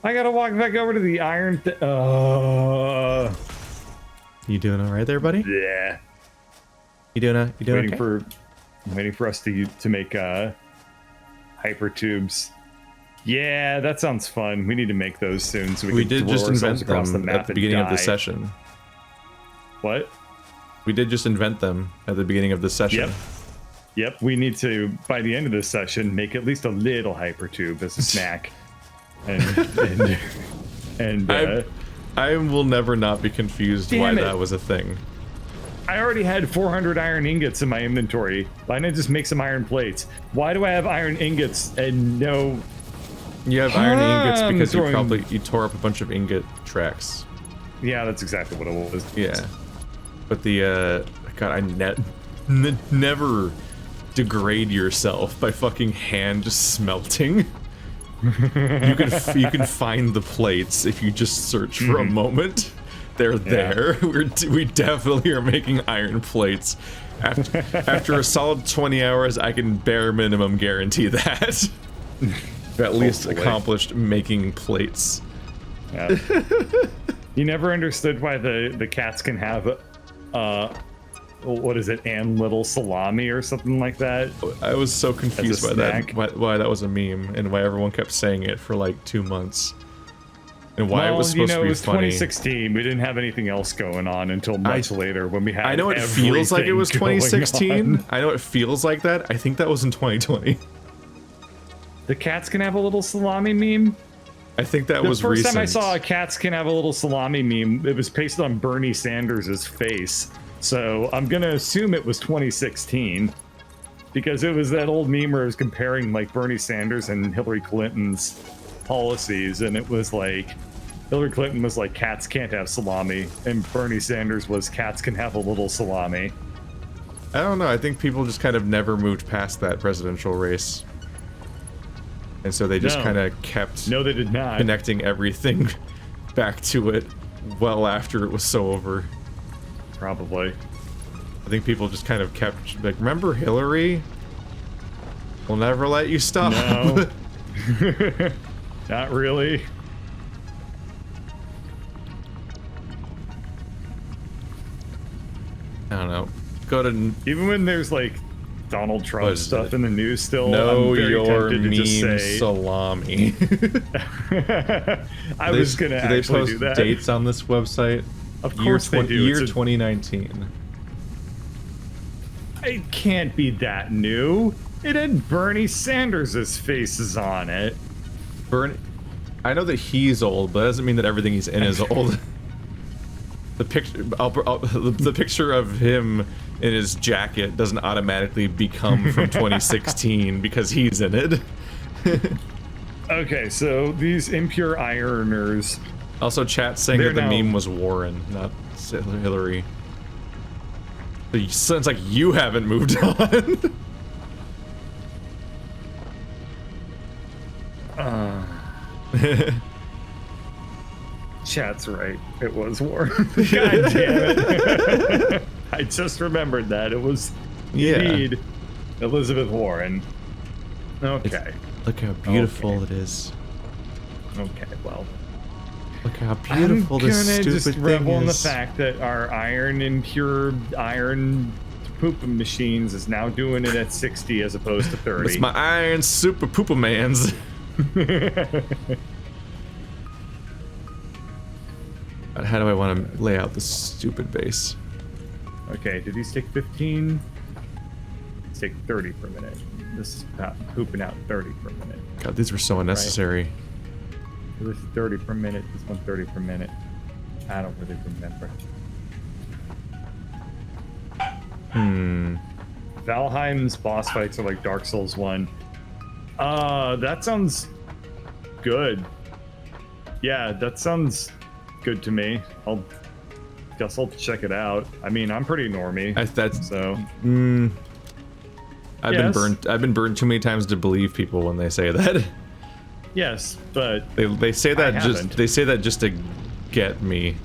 I gotta walk back over to the iron. You doing all right there, buddy? Yeah. You doing okay? Waiting for us to make hyper tubes. Yeah, that sounds fun. We need to make those soon so We can did throw just ourselves invent across the them map at the and beginning of the die. session. What? We did just invent them at the beginning of the session. Yep. We need to, by the end of this session, make at least a little hypertube as a snack. And I will never not be confused Damn why it. that was a thing. I already had 400 iron ingots in my inventory. Why not just make some iron plates? Why do I have iron ingots and no... You have iron ingots because throwing- you tore up a bunch of ingot tracks. Yeah, that's exactly what it was. Yeah. But the, God, I never degrade yourself by fucking hand smelting. You can find the plates if you just search for a moment. They're there. We definitely are making iron plates. After a solid 20 hours, I can bare minimum guarantee that. At least accomplished making plates. Yeah. You never understood why the cats can have what is it, and little salami or something like that? I was so confused by snack. that, why that was a meme, and why everyone kept saying it for like 2 months. And why it was supposed to be it was funny. 2016. We didn't have anything else going on until much later when we had I know it feels like it was everything going 2016. on. I know it feels like that. I think that was in 2020. The cats can have a little salami meme? I think that The was first recent. time I saw a cats can have a little salami meme, it was pasted on Bernie Sanders' face. So I'm gonna assume it was 2016. Because it was that old meme where it was comparing like Bernie Sanders and Hillary Clinton's policies, and it was like Hillary Clinton was like cats can't have salami, and Bernie Sanders was cats can have a little salami. I don't know. I think people just kind of never moved past that presidential race. And so they just kind of kept No, they did not. connecting everything back to it well after it was so over. Probably. I think people just kind of kept like, remember Hillary? We'll never let you stop. No. Not really. I don't know. Go to Even when there's like Donald Trump What is stuff it? in the news still, know I'm very your tempted to just meme say salami. I was gonna do they actually post do that. dates on this website? Of course they do. Year It's 2019. It can't be that new. It had Bernie Sanders' faces on it. I know that he's old, but that doesn't mean that everything he's in is old. The picture of him in his jacket doesn't automatically become from 2016 because he's in it. Okay, so these impure ironers. Also, chat saying They're that the now- meme was Warren, not Hillary. So it sounds like you haven't moved on. Chat's right. It was Warren. God damn it. I just remembered that. It was indeed Elizabeth Warren. Okay. Look how beautiful it is. Okay, well. Look how beautiful I'm this gonna stupid just thing revel in the is. fact that our iron and pure iron pooping machines is now doing it at 60 as opposed to 30. It's my iron super poopermans. How do I want to lay out this stupid base? Okay, did these take 15? Let's take 30 per minute. This is pooping out 30 per minute. God, these were so unnecessary. This is 30 per minute, this one's 30 per minute. I don't really remember. Valheim's boss fights are like Dark Souls 1. That sounds good. Yeah, that sounds good to me. Guess I'll check it out. I mean, I'm pretty normie. So I've been burned too many times to believe people when they say that. Yes, but They say that just to get me.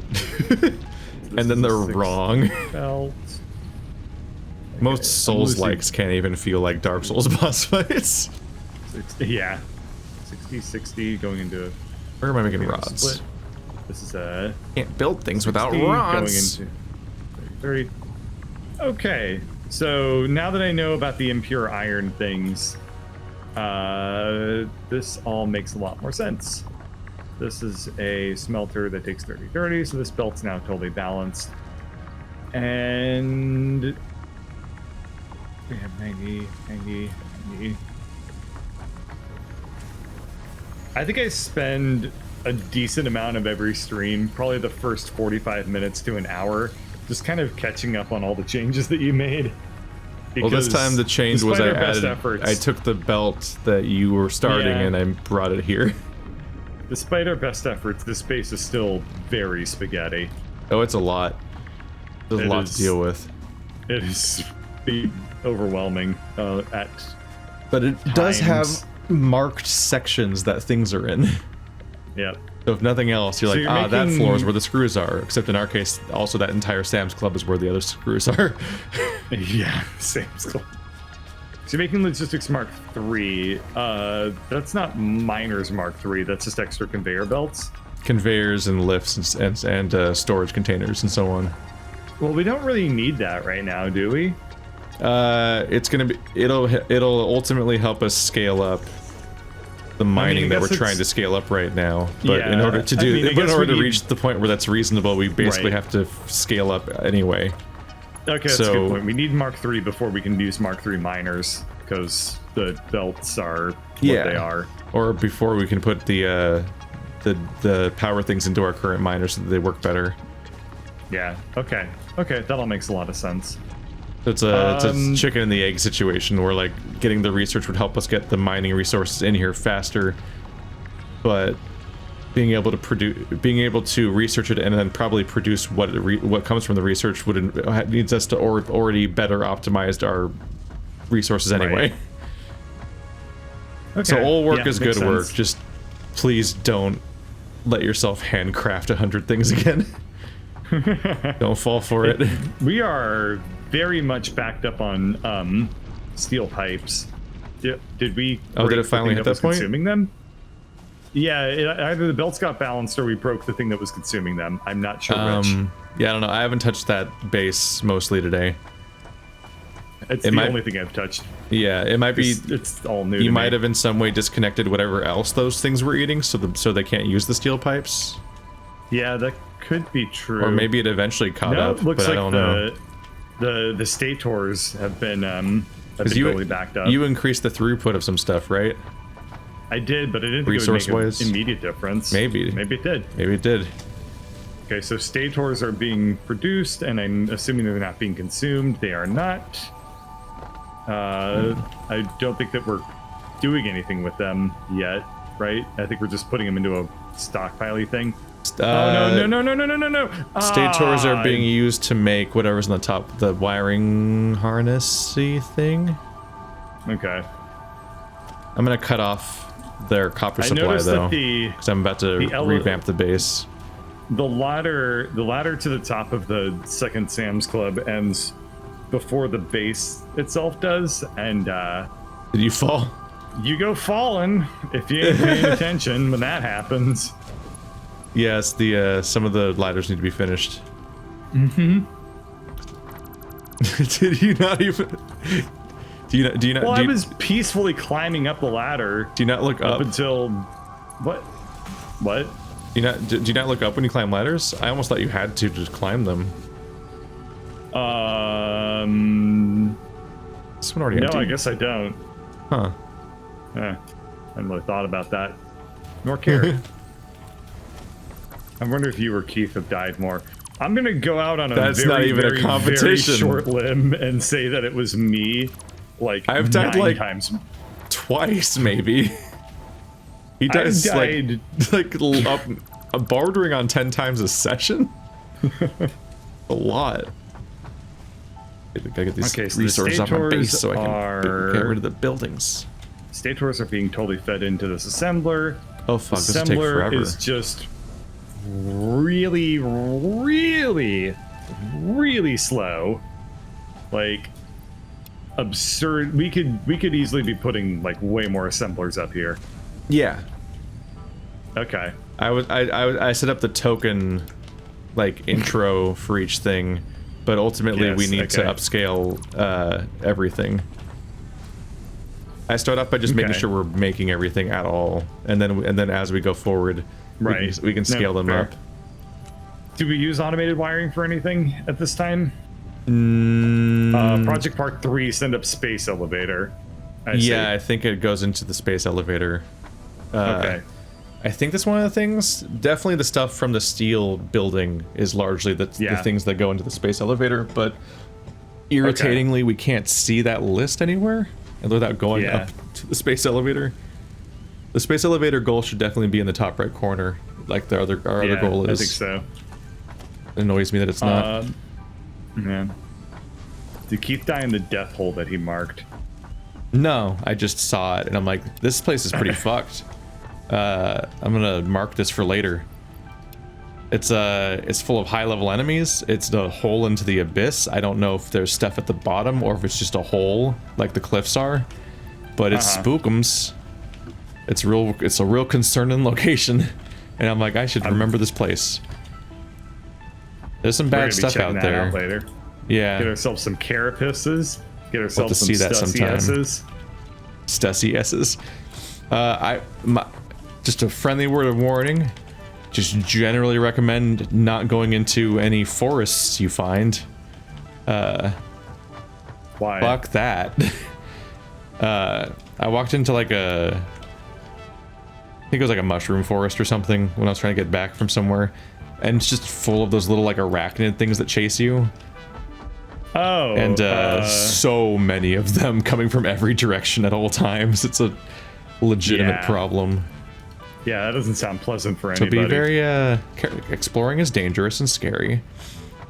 And then they're wrong. felt Most Souls likes can't even feel like Dark Souls boss fights. 60, yeah. 60 going into Where am I making rods? Split. This is a Can't build things without 60 rods. going into 30. Okay, so now that I know about the impure iron things, this all makes a lot more sense. This is a smelter that takes 30/30, so this belt's now totally balanced. And we have 90. I think I spend a decent amount of every stream, probably the first 45 minutes to an hour, just kind of catching up on all the changes that you made. Well, this time the change was despite our best I efforts, took the belt that you were starting and I brought it here. Despite our best efforts, this space is still very spaghetti. Oh, it's a lot. There's a lot to is- deal with. It is overwhelming at But it does have times. marked sections that things are in. Yep. So if nothing else, you're So like, you're that making- floor is where the screws are. Except in our case, also that entire Sam's Club is where the other screws are. Yeah, same school. So you're making Logistics Mark III. That's not Miners Mark III. That's just extra conveyor belts. Conveyors and lifts and storage containers and so on. Well, we don't really need that right now, do we? It's gonna be. It'll ultimately help us scale up the mining I that we're guess trying to it's- scale up right now. But in Yeah, order to I do, mean, I but in guess order we to need- reach the point where that's reasonable, we basically Right. have to scale up anyway. Okay, that's a So- good point. We need Mark III before we can use Mark III miners, because the belts are what they are. Or before we can put the power things into our current miners so that they work better. Yeah. Okay. Okay, that all makes a lot of sense. So it's a chicken and the egg situation where like getting the research would help us get the mining resources in here faster, but being able to research it and then probably produce what comes from the research needs us to already better optimized our resources anyway. Okay. So all work Yeah, is makes good work. sense. Just please don't let yourself handcraft 100 things again. Don't fall for it. We are very much backed up on steel pipes. Did we? Oh, did break it finally the hit thing that was point? Consuming them? Yeah, either the belts got balanced or we broke the thing that was consuming them. I'm not sure which. Yeah, I don't know. I haven't touched that base mostly today. It's it the might- only thing I've touched. Yeah, it might be. It's all new. You to might me. have in some way disconnected whatever else those things were eating, so they can't use the steel pipes. Yeah, that could be true. Or maybe it eventually caught no, up, it looks but like I don't know. the stators have been You, totally backed up. you increased the throughput of some stuff, right? I did, but I didn't think it would make Resource-wise? an immediate difference. Maybe. Maybe it did. Maybe it did. Okay, so stators are being produced, and I'm assuming they're not being consumed. They are not. I don't think that we're doing anything with them yet, right? I think we're just putting them into a stockpiley thing. Oh, no. Stators are being used to make whatever's on the top, the wiring harnessy thing. Okay. I'm gonna cut off their copper I supply noticed though, that the because I'm about to revamp the base. ladder to the top of the second Sam's Club ends before the base itself does, and Did you fall? you go falling if you ain't paying attention when that happens. Yes, the some of the ladders need to be finished. Did you not even? Do you not? Well, do I you, was peacefully climbing up the ladder do you not look up? until what? What? Do you not look up when you climb ladders? I almost thought you had to just climb them. This one already No, empty? I guess I don't. Huh. I hadn't really thought about that, nor cared. I wonder if you or Keith have died more. I'm gonna go out on a That's very, not even a very, competition. very short limb and say that it was me. Like I've died 9 like times. twice, maybe. He dies died- up bordering on 10 times a session. A lot. I gotta get these Okay, so the resources off my base stators so I can are- get rid of the buildings. Stators are being totally fed into this assembler. Oh fuck, this will take Assembler forever. is just really, really, really slow. Like absurd. We could easily be putting like way more assemblers up here. Yeah. Okay. I set up the token, like, intro for each thing, but ultimately we need to upscale everything. I start off by just making sure we're making everything at all, and then as we go forward, we can scale them up. Do we use automated wiring for anything at this time? Project Part 3, send up space elevator. I think it goes into the space elevator. Okay. I think that's one of the things. Definitely the stuff from the steel building is largely the things that go into the space elevator, but irritatingly, we can't see that list anywhere and without going up to the space elevator. The space elevator goal should definitely be in the top right corner, like our other goal is. I think so. It annoys me that it's not. Man. Did Keith die in the death hole that he marked? No, I just saw it and I'm like, this place is pretty fucked. I'm gonna mark this for later. It's full of high-level enemies. It's the hole into the abyss. I don't know if there's stuff at the bottom or if it's just a hole like the cliffs are, but it's spookums. It's a real concerning location, and I'm like, I should remember this place. There's some bad stuff out there. Out later. Yeah. Get ourselves some carapaces. Get ourselves some Stussy S's. Stussy S's. Just a friendly word of warning. Just generally recommend not going into any forests you find. Why? Fuck that. I walked into like I think it was like a mushroom forest or something when I was trying to get back from somewhere. And it's just full of those little like arachnid things that chase you. Oh. And so many of them coming from every direction at all times. It's a legitimate problem. Yeah, that doesn't sound pleasant for anybody. So be very, exploring is dangerous and scary,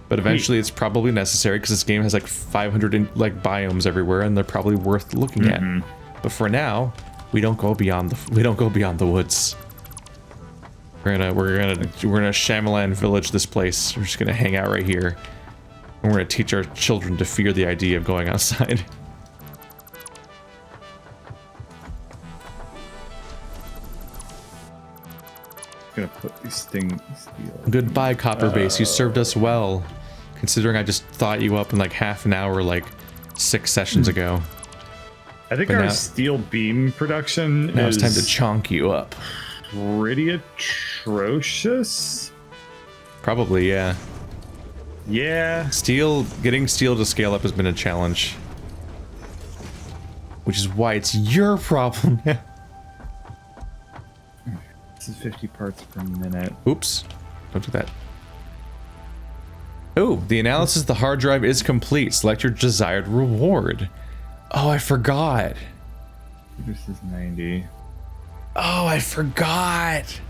but eventually it's probably necessary because this game has like 500 biomes everywhere, and they're probably worth looking at. But for now, we don't go beyond the woods. We're gonna Shyamalan village this place. We're just gonna hang out right here, and we're gonna teach our children to fear the idea of going outside. Gonna put these things. Goodbye, Copper Base. You served us well, considering I just thought you up in like half an hour, like 6 sessions ago. I think our steel beam production now it's time to chonk you up. Pretty atrocious. Probably, yeah. Yeah. Getting steel to scale up has been a challenge, which is why it's your problem. This is 50 parts per minute. Oops. Don't do that. Oh, the analysis of the hard drive is complete. Select your desired reward. Oh, I forgot. This is 90. Oh, I forgot.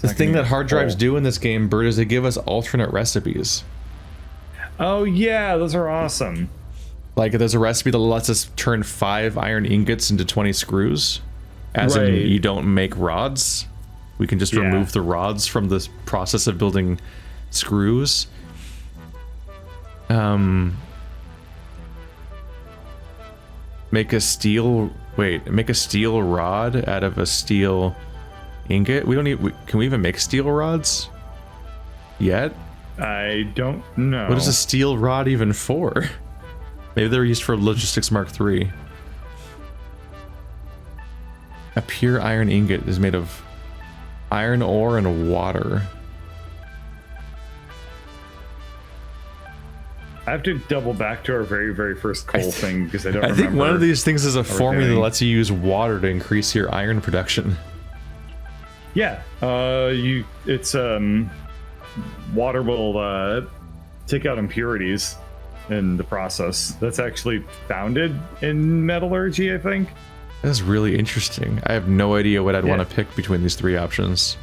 The thing that hard drives do in this game, Bert, is they give us alternate recipes. Oh, yeah, those are awesome. Like, there's a recipe that lets us turn 5 iron ingots into 20 screws. As in, you don't make rods. We can just remove the rods from the process of building screws. Make a steel rod out of a steel ingot. Can we even make steel rods yet? I don't know. What is a steel rod even for? Maybe they're used for Logistics Mark III. A pure iron ingot is made of iron ore and water. I have to double back to our very, very first coal thing because I don't remember. I think one of these things is a formula that lets you use water to increase your iron production. Yeah, water will take out impurities in the process. That's actually founded in metallurgy, I think. That's really interesting. I have no idea what I'd want to pick between these 3 options.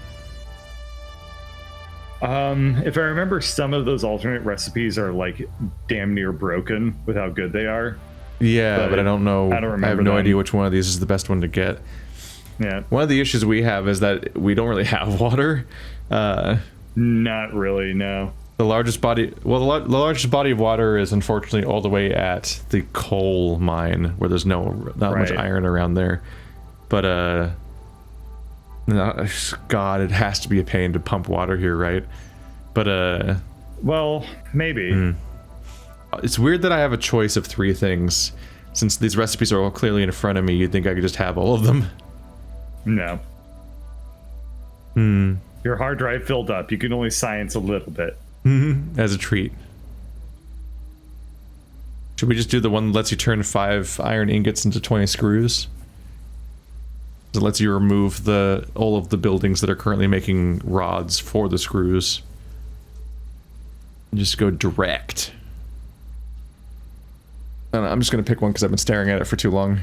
If I remember, some of those alternate recipes are like damn near broken with how good they are. Yeah, but I don't know. I don't remember. I have no idea which one of these is the best one to get. Yeah. One of the issues we have is that we don't really have water. Not really, no. The largest body of water is unfortunately all the way at the coal mine, where there's not much iron around there. But God, it has to be a pain to pump water here, right? But, well, maybe. It's weird that I have a choice of 3 things. Since these recipes are all clearly in front of me, you'd think I could just have all of them. No. Your hard drive filled up. You can only science a little bit. As a treat. Should we just do the one that lets you turn 5 iron ingots into 20 screws? It lets you remove all of the buildings that are currently making rods for the screws. And just go direct. I don't know, I'm just gonna pick one because I've been staring at it for too long.